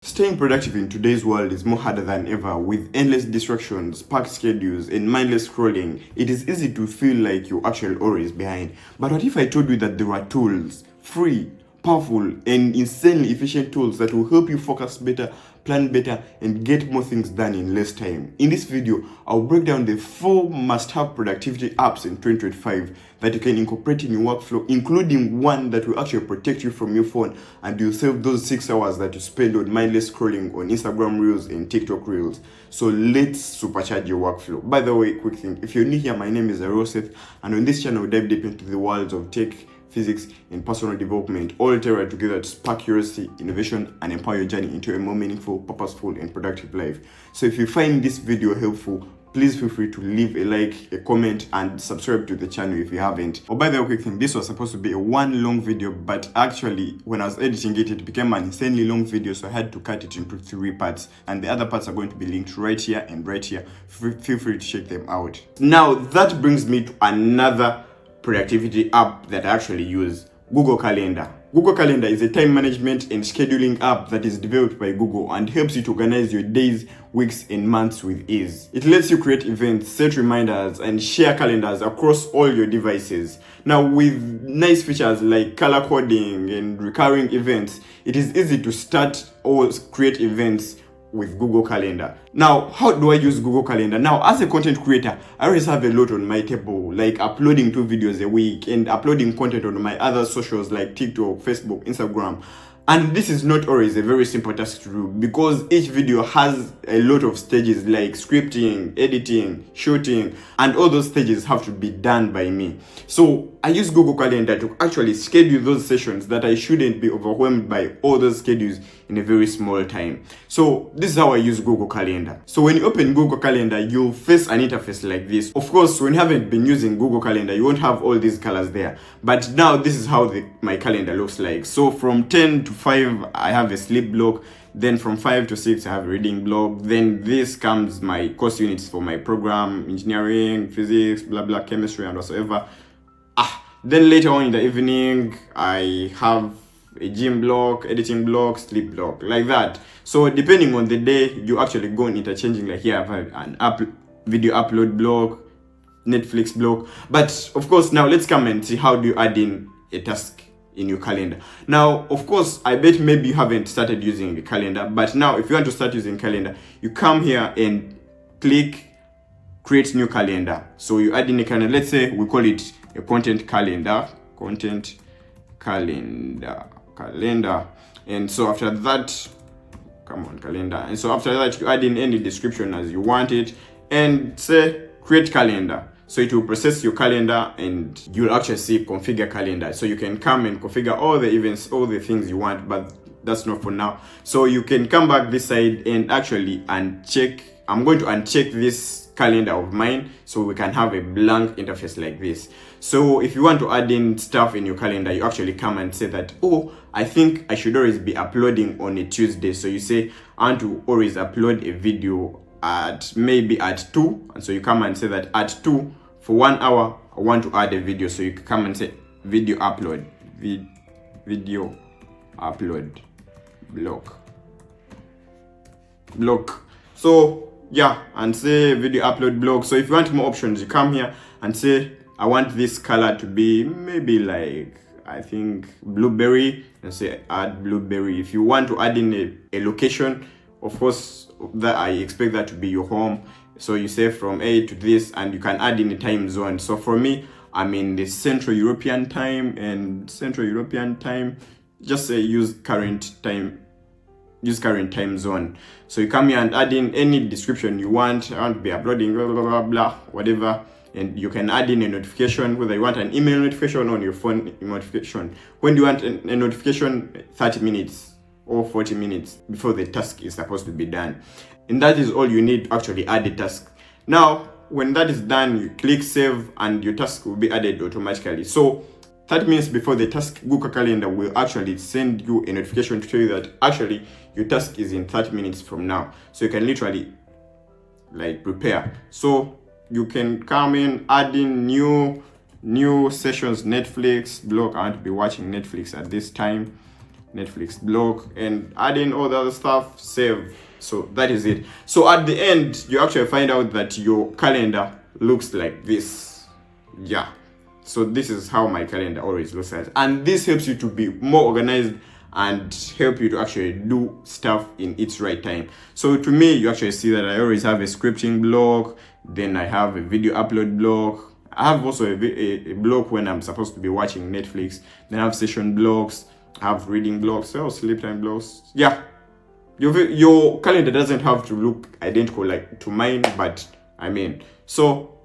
Staying productive in today's world is more harder than ever. With endless distractions, packed schedules, and mindless scrolling, it is easy to feel like you're actually always behind. But what if I told you that there are tools, free, powerful, and insanely efficient tools that will help you focus better, plan better, and get more things done in less time? In this video, I'll break down the 4 must-have productivity apps in 2025 that you can incorporate in your workflow, including one that will actually protect you from your phone and you'll save those 6 hours that you spend on mindless scrolling on Instagram Reels and TikTok Reels. So let's supercharge your workflow. By the way, quick thing, if you're new here, my name is Aroseth, and on this channel we dive deep into the worlds of tech, physics, and personal development, all tailored together to spark curiosity, innovation, and empower your journey into a more meaningful, purposeful, and productive life. So if you find this video helpful, please feel free to leave a like, a comment, and subscribe to the channel if you haven't. Oh, by the way, quick thing, this was supposed to be a one long video, but actually when I was editing it, it became an insanely long video, so I had to cut it into 3 parts, and the other parts are going to be linked right here and right here. Feel free to check them out. Now, that brings me to another productivity app that I actually use, Google Calendar. Google Calendar is a time management and scheduling app that is developed by Google and helps you to organize your days, weeks, and months with ease. It lets you create events, set reminders, and share calendars across all your devices. Now, with nice features like color coding and recurring events, it is easy to start or create events with Google Calendar. Now, how do I use Google Calendar? Now, as a content creator, I always have a lot on my table, like uploading 2 videos a week and uploading content on my other socials like TikTok, Facebook, Instagram. And this is not always a very simple task to do because each video has a lot of stages like scripting, editing, shooting, and all those stages have to be done by me. So I use Google Calendar to actually schedule those sessions that I shouldn't be overwhelmed by all those schedules in a very small time. So this is how I use Google Calendar. So when you open Google Calendar, you'll face an interface like this. Of course, when you haven't been using Google Calendar, you won't have all these colors there. But now this is how my calendar looks like. So from 10 to 5, I have a sleep block. Then from 5 to 6, I have a reading block. Then this comes my course units for my program, engineering, physics, blah, blah, chemistry, and whatsoever. Then later on in the evening, I have a gym block, editing block, sleep block, like that. So depending on the day, you actually go on interchanging. Like here, I have an video upload block, Netflix block. But of course, now let's come and see how do you add in a task in your calendar. Now, of course, I bet maybe you haven't started using the calendar, but now if you want to start using calendar, you come here and click create new calendar. So you add in a calendar. Let's say we call it a content calendar. And so after that, calendar. And so after that, you add in any description as you want it and say create calendar. So it will process your calendar and you'll actually see configure calendar. So you can come and configure all the events, all the things you want, but that's not for now. So you can come back this side and actually uncheck. I'm going to uncheck this calendar of mine so we can have a blank interface like this. So if you want to add in stuff in your calendar, you actually come and say that, oh, I think I should always be uploading on a Tuesday. So you say, I want to always upload a video at maybe at 2. And so you come and say that at 2 for 1 hour, I want to add a video. So you come and say video upload, video upload block. So yeah, and say video upload block. So if you want more options, you come here and say, I want this color to be maybe like, I think blueberry, and say add blueberry. If you want to add in a location, of course, that I expect that to be your home. So you say from A to this, and you can add in a time zone. So for me, I'm in the Central European time, and Central European time, just say use current time zone. So you come here and add in any description you want. I want to be uploading blah, blah, blah, blah, whatever. And you can add in a notification, whether you want an email notification or on your phone notification. When do you want a notification? 30 minutes or 40 minutes before the task is supposed to be done. And that is all you need to actually add the task. Now, when that is done, you click save and your task will be added automatically. So 30 minutes before the task, Google Calendar will actually send you a notification to tell you that actually your task is in 30 minutes from now. So you can literally like prepare. So you can come in, add in new sessions, Netflix block. I want to be watching Netflix at this time. Netflix block, and add in all the other stuff, save. So that is it. So at the end, you actually find out that your calendar looks like this. Yeah. So this is how my calendar always looks like. And this helps you to be more organized and help you to actually do stuff in its right time. So to me, you actually see that I always have a scripting block, then I have a video upload block. I have also a block when I'm supposed to be watching Netflix. Then I have session blocks, I have reading blocks, so sleep time blocks. Yeah. Your calendar doesn't have to look identical like to mine, but I mean, so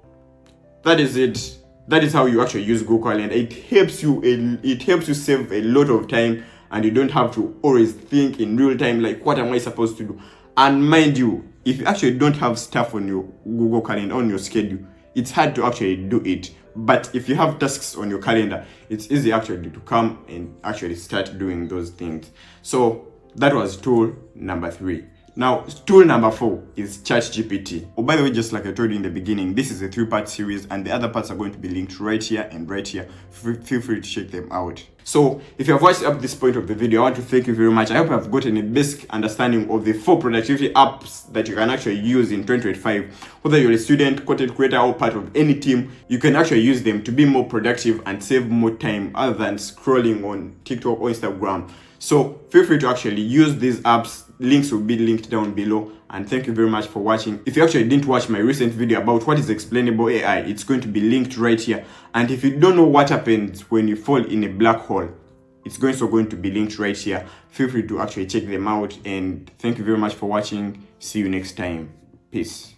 that is it. That is how you actually use Google Calendar. It helps you save a lot of time, and you don't have to always think in real time like, what am I supposed to do? And mind you, if you actually don't have stuff on your Google Calendar, on your schedule, it's hard to actually do it. But if you have tasks on your calendar, it's easy actually to come and actually start doing those things. So that was tool number 3. Now, tool number 4 is ChatGPT. Oh, by the way, just like I told you in the beginning, this is a 3-part series, and the other parts are going to be linked right here and right here. Feel free to check them out. So, if you have watched up this point of the video, I want to thank you very much. I hope I've gotten a basic understanding of the 4 productivity apps that you can actually use in 2025. Whether you're a student, content creator, or part of any team, you can actually use them to be more productive and save more time other than scrolling on TikTok or Instagram. So feel free to actually use these apps. Links will be linked down below, and thank you very much for watching. If you actually didn't watch my recent video about what is explainable AI, it's going to be linked right here. And if you don't know what happens when you fall in a black hole, it's going to be linked right here. Feel free to actually check them out, and thank you very much for watching. See you next time. Peace.